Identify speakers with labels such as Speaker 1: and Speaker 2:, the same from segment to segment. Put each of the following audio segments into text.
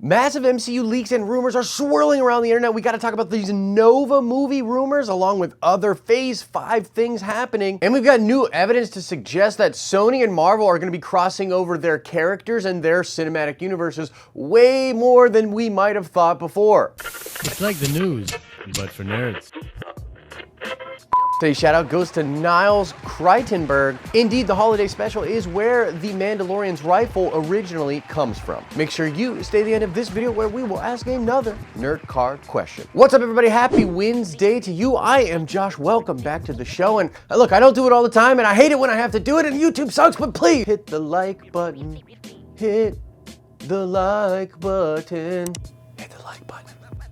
Speaker 1: Massive MCU leaks and rumors are swirling around the internet. We got to talk about these Nova movie rumors along with other Phase 5 things happening. And we've got new evidence to suggest that Sony and Marvel are going to be crossing over their characters and their cinematic universes way more than we might have thought before.
Speaker 2: It's like the news, but for nerds.
Speaker 1: Today's shout out goes to Niles Kreitenberg. Indeed, the holiday special is where the Mandalorian's rifle originally comes from. Make sure you stay to the end of this video where we will ask another nerd card question. What's up, everybody? Happy Wednesday to you. I am Josh. Welcome back to the show. And look, I don't do it all the time, and I hate it when I have to do it, and YouTube sucks, but please hit the like button. Hit the like button. Hit the like button.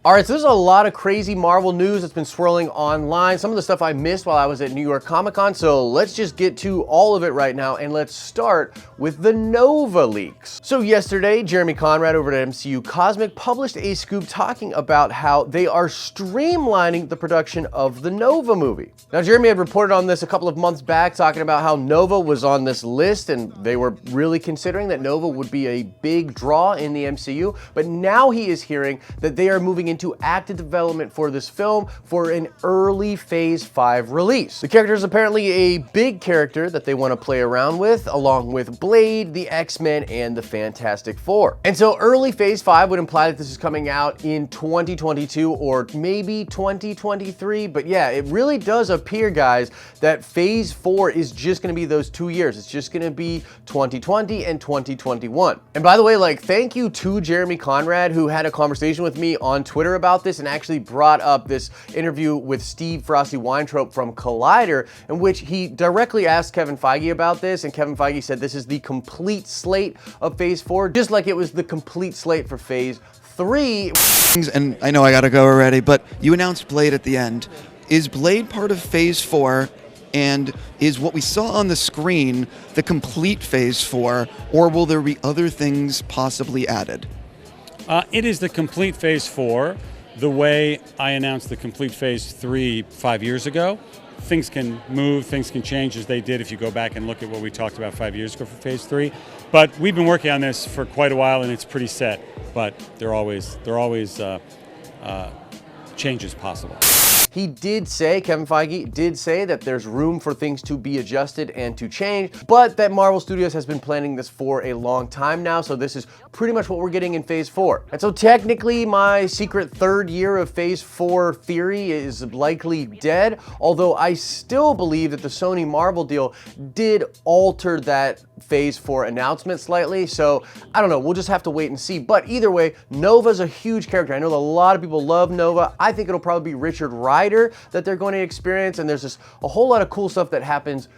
Speaker 1: All right, so there's a lot of crazy Marvel news that's been swirling online. Some of the stuff I missed while I was at New York Comic-Con, so let's just get to all of it right now, and let's start with the Nova leaks. So yesterday, Jeremy Conrad over at MCU Cosmic published a scoop talking about how they are streamlining the production of the Nova movie. Now, Jeremy had reported on this a couple of months back, talking about how Nova was on this list, and they were really considering that Nova would be a big draw in the MCU, but now he is hearing that they are moving into active development for this film for an early Phase 5 release. The character is apparently a big character that they want to play around with, along with Blade, the X-Men, and the Fantastic Four. And so early Phase 5 would imply that this is coming out in 2022 or maybe 2023, but yeah, it really does appear, guys, that Phase 4 is just going to be those 2 years. It's just going to be 2020 and 2021. And by the way, thank you to Jeremy Conrad, who had a conversation with me on Twitter about this and actually brought up this interview with Steve Frosty Weintraub from Collider, in which he directly asked Kevin Feige about this, and Kevin Feige said this is the complete slate of Phase 4, just like it was the complete slate for Phase 3.
Speaker 3: And I know I gotta go already, but you announced Blade at the end. Is Blade part of Phase 4? And is what we saw on the screen the complete Phase 4, or will there be other things possibly added?
Speaker 4: It is the complete Phase 4. The way I announced the complete Phase 3 5 years ago, things can move, things can change as they did if you go back and look at what we talked about 5 years ago for Phase 3. But we've been working on this for quite a while, and it's pretty set. But there are always changes possible.
Speaker 1: He did say, Kevin Feige did say, that there's room for things to be adjusted and to change, but that Marvel Studios has been planning this for a long time now, so this is pretty much what we're getting in Phase 4. And so technically, my secret third year of Phase 4 theory is likely dead, although I still believe that the Sony Marvel deal did alter that Phase 4 announcement slightly, so I don't know, we'll just have to wait and see. But either way, Nova's a huge character. I know that a lot of people love Nova. I think it'll probably be Richard Rider that they're going to experience, and there's just a whole lot of cool stuff that happens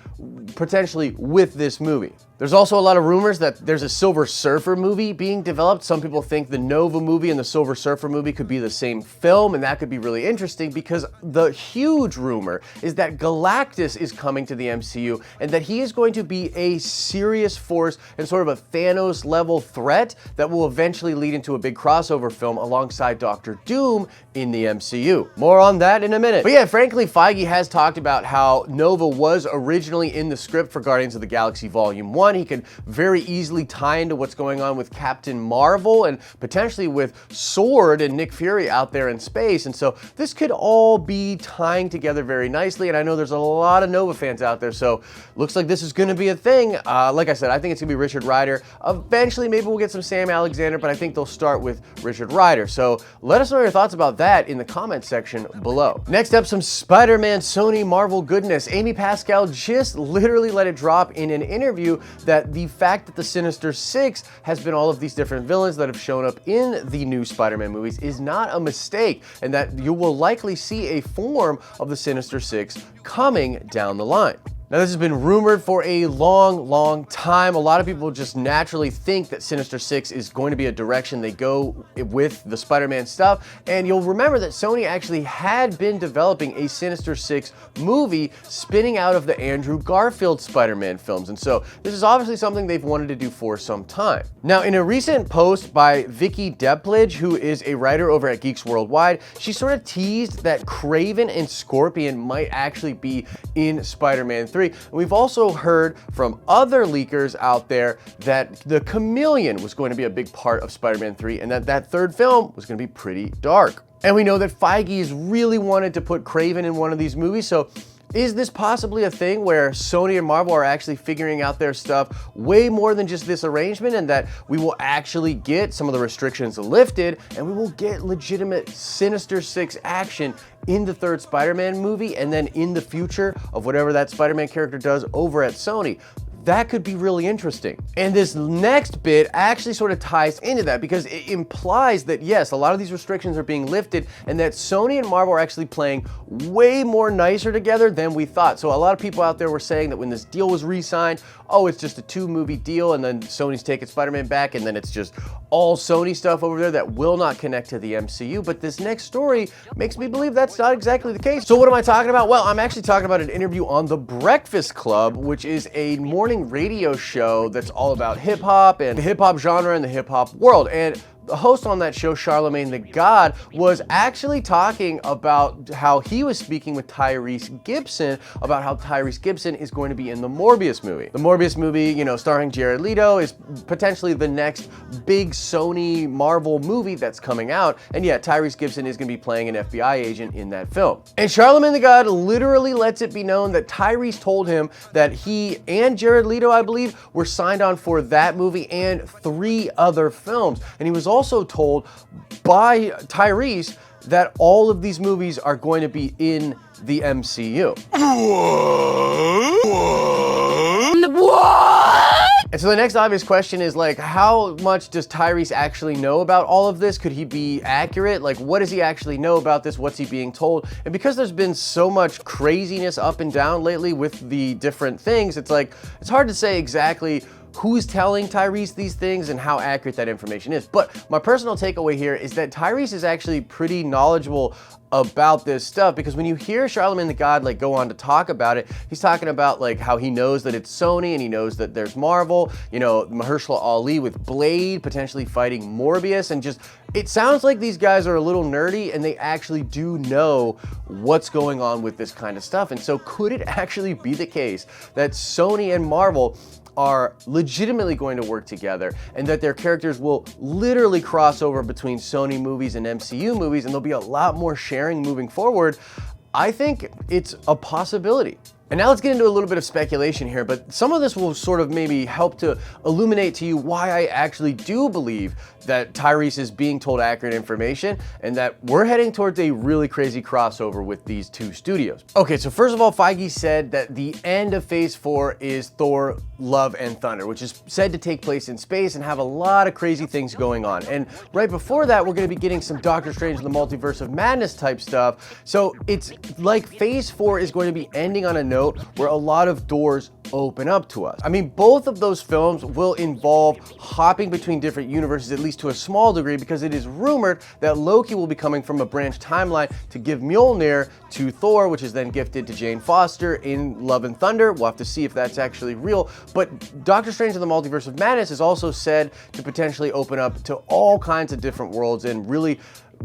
Speaker 1: potentially with this movie. There's also a lot of rumors that there's a Silver Surfer movie being developed. Some people think the Nova movie and the Silver Surfer movie could be the same film, and that could be really interesting because the huge rumor is that Galactus is coming to the MCU and that he is going to be a serious force and sort of a Thanos level threat that will eventually lead into a big crossover film alongside Doctor Doom in the MCU. More on that in a minute. But yeah, frankly, Feige has talked about how Nova was originally in the script for Guardians of the Galaxy Volume 1. He could very easily tie into what's going on with Captain Marvel and potentially with Sword and Nick Fury out there in space. And so this could all be tying together very nicely. And I know there's a lot of Nova fans out there, so looks like this is going to be a thing. Like I said, I think it's going to be Richard Rider. Eventually, maybe we'll get some Sam Alexander, but I think they'll start with Richard Rider. So let us know your thoughts about that in the comments section below. Next up, some Spider-Man Sony Marvel goodness. Amy Pascal just literally let it drop in an interview that the fact that the Sinister Six has been all of these different villains that have shown up in the new Spider-Man movies is not a mistake, and that you will likely see a form of the Sinister Six coming down the line. Now, this has been rumored for a long time. A lot of people just naturally think that Sinister Six is going to be a direction they go with the Spider-Man stuff. And you'll remember that Sony actually had been developing a Sinister Six movie spinning out of the Andrew Garfield Spider-Man films. And so this is obviously something they've wanted to do for some time. Now, in a recent post by Vicky Depledge, who is a writer over at Geeks Worldwide, she sort of teased that Kraven and Scorpion might actually be in Spider-Man 3. 3. And we've also heard from other leakers out there that the Chameleon was going to be a big part of Spider-Man 3 and that third film was going to be pretty dark. And we know that Feige has really wanted to put Kraven in one of these movies, so is this possibly a thing where Sony and Marvel are actually figuring out their stuff way more than just this arrangement, and that we will actually get some of the restrictions lifted and we will get legitimate Sinister Six action in the third Spider-Man movie and then in the future of whatever that Spider-Man character does over at Sony? That could be really interesting. And this next bit actually sort of ties into that because it implies that yes, a lot of these restrictions are being lifted and that Sony and Marvel are actually playing way more nicer together than we thought. So a lot of people out there were saying that when this deal was re-signed, oh, it's just a 2-movie deal and then Sony's taking Spider-Man back and then it's just all Sony stuff over there that will not connect to the MCU. But this next story makes me believe that's not exactly the case. So what am I talking about? Well, I'm actually talking about an interview on The Breakfast Club, which is a morning radio show that's all about hip hop and the hip hop genre and the hip hop world. And the host on that show, Charlemagne the God, was actually talking about how he was speaking with Tyrese Gibson about how Tyrese Gibson is going to be in the Morbius movie. The Morbius movie, you know, starring Jared Leto, is potentially the next big Sony Marvel movie that's coming out. And yeah, Tyrese Gibson is going to be playing an FBI agent in that film. And Charlemagne the God literally lets it be known that Tyrese told him that he and Jared Leto, I believe, were signed on for that movie and 3 other films. And he was also told by Tyrese that all of these movies are going to be in the MCU. What? And so the next obvious question is like, how much does Tyrese actually know about all of this? Could he be accurate? Like, what does he actually know about this? What's he being told? And because there's been so much craziness up and down lately with the different things, it's like, it's hard to say exactly who's telling Tyrese these things and how accurate that information is. But my personal takeaway here is that Tyrese is actually pretty knowledgeable about this stuff, because when you hear Charlemagne the God like go on to talk about it, he's talking about like how he knows that it's Sony and he knows that there's Marvel, you know, Mahershala Ali with Blade potentially fighting Morbius, and just, it sounds like these guys are a little nerdy and they actually do know what's going on with this kind of stuff. And so could it actually be the case that Sony and Marvel are legitimately going to work together and that their characters will literally cross over between Sony movies and MCU movies, and there'll be a lot more sharing moving forward? I think it's a possibility. And now let's get into a little bit of speculation here, but some of this will sort of maybe help to illuminate to you why I actually do believe that Tyrese is being told accurate information and that we're heading towards a really crazy crossover with these 2 studios. Okay, so first of all, Feige said that the end of Phase 4 is Thor: Love and Thunder, which is said to take place in space and have a lot of crazy things going on. And right before that, we're going to be getting some Doctor Strange and the Multiverse of Madness type stuff. So it's like Phase 4 is going to be ending on a note where a lot of doors open up to us. I mean, both of those films will involve hopping between different universes, at least to a small degree, because it is rumored that Loki will be coming from a branch timeline to give Mjolnir to Thor, which is then gifted to Jane Foster in Love and Thunder. We'll have to see if that's actually real. But Doctor Strange and the Multiverse of Madness is also said to potentially open up to all kinds of different worlds and really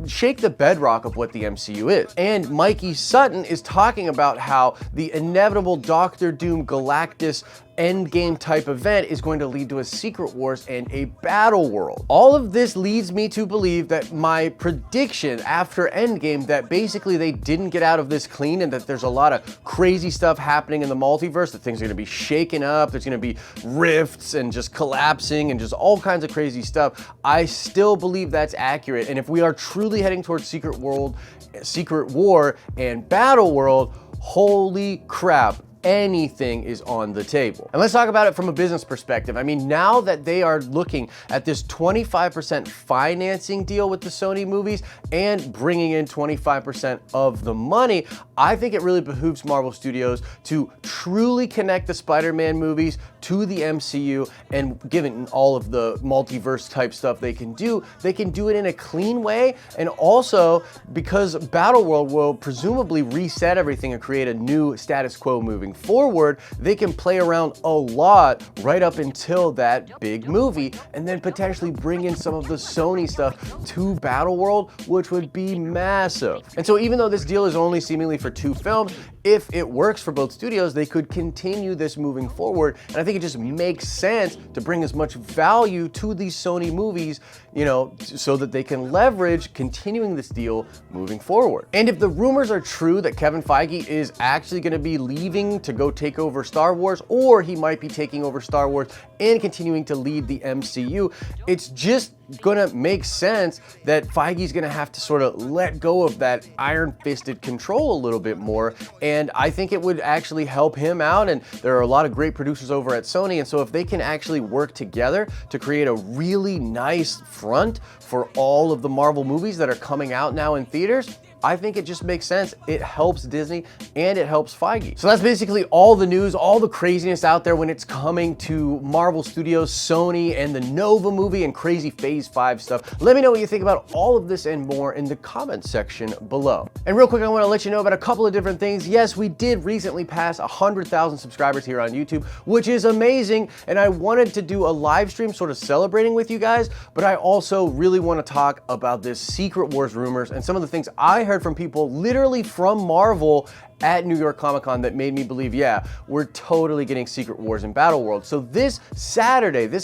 Speaker 1: shake the bedrock of what the MCU is. And Mikey Sutton is talking about how the inevitable Doctor Doom Galactus Endgame type event is going to lead to a Secret Wars and a Battle World. All of this leads me to believe that my prediction after Endgame, that basically they didn't get out of this clean and that there's a lot of crazy stuff happening in the multiverse, that things are gonna be shaken up, there's gonna be rifts and just collapsing and just all kinds of crazy stuff. I still believe that's accurate. And if we are truly heading towards Secret War and Battle World, holy crap, anything is on the table. And let's talk about it from a business perspective. I mean, now that they are looking at this 25% financing deal with the Sony movies and bringing in 25% of the money, I think it really behooves Marvel Studios to truly connect the Spider-Man movies to the MCU, and given all of the multiverse type stuff they can do it in a clean way. And also, because Battle World will presumably reset everything and create a new status quo moving forward, they can play around a lot right up until that big movie, and then potentially bring in some of the Sony stuff to Battle World, which would be massive. And so even though this deal is only seemingly for 2 films, if it works for both studios, they could continue this moving forward. And I think it just makes sense to bring as much value to these Sony movies, you know, so that they can leverage continuing this deal moving forward. And if the rumors are true that Kevin Feige is actually going to be leaving to go take over Star Wars, or he might be taking over Star Wars and continuing to lead the MCU, it's just gonna make sense that Feige's gonna have to sort of let go of that iron-fisted control a little bit more, and I think it would actually help him out. And there are a lot of great producers over at Sony, and so if they can actually work together to create a really nice front for all of the Marvel movies that are coming out now in theaters, I think it just makes sense. It helps Disney and it helps Feige. So that's basically all the news, all the craziness out there when it's coming to Marvel Studios, Sony, and the Nova movie and crazy Phase 5 stuff. Let me know what you think about all of this and more in the comment section below. And real quick, I want to let you know about a couple of different things. Yes, we did recently pass 100,000 subscribers here on YouTube, which is amazing. And I wanted to do a live stream sort of celebrating with you guys, but I also really want to talk about this Secret Wars rumors and some of the things I heard from people literally from Marvel at New York Comic Con that made me believe, yeah, we're totally getting Secret Wars in Battle World. So this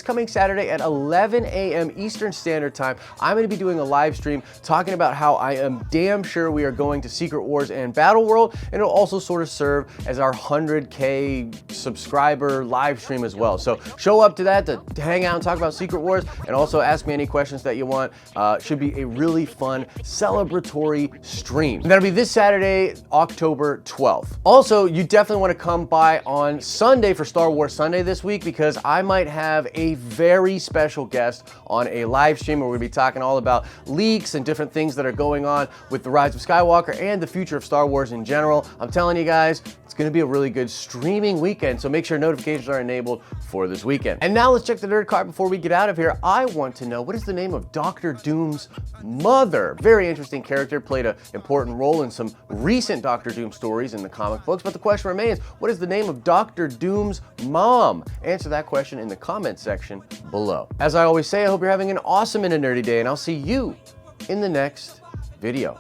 Speaker 1: coming Saturday at 11 a.m. Eastern Standard Time, I'm going to be doing a live stream talking about how I am damn sure we are going to Secret Wars and Battle World, and it'll also sort of serve as our 100K subscriber live stream as well. So show up to that to hang out and talk about Secret Wars, and also ask me any questions that you want. Should be a really fun celebratory stream. And that'll be this Saturday, October 12th. Also, you definitely want to come by on Sunday for Star Wars Sunday this week, because I might have a very special guest on a live stream where we'll be talking all about leaks and different things that are going on with The Rise of Skywalker and the future of Star Wars in general. I'm telling you guys, it's going to be a really good streaming weekend, so make sure notifications are enabled for this weekend. And now let's check the nerd card before we get out of here. I want to know, what is the name of Doctor Doom's mother? Very interesting character, played an important role in some recent Doctor Doom stories in the comic books, but the question remains, what is the name of Doctor Doom's mom? Answer that question in the comment section below. As I always say, I hope you're having an awesome and a nerdy day, and I'll see you in the next video.